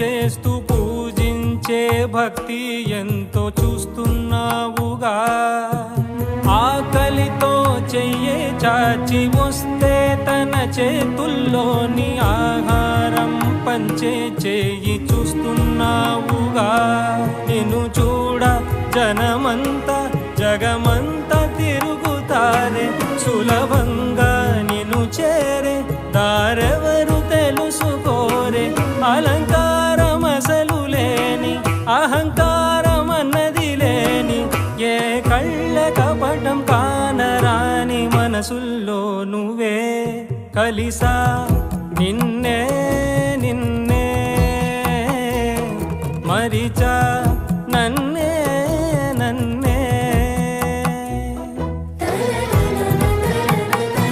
చేస్తూ పూజించే భక్తి ఎంతో చూస్తున్నావుగా. ఆకలితో చెయ్యే చాచి వస్తే తన చేతుల్లోని ఆహారం పంచే చేయి చూస్తున్నావుగా. నిన్ను చూడ జనమంతా జగమంతా తిరుగుతారే, సులభంగా నిన్ను చేరే దారెవరు తెలుసుకోరే. అలంకారం అసలు లేని, అహంకారం అన్నది లేని, ఏ కళ్ళ కపటం కానరాని మనసుల్లో నువ్వే కలిసా నిన్నే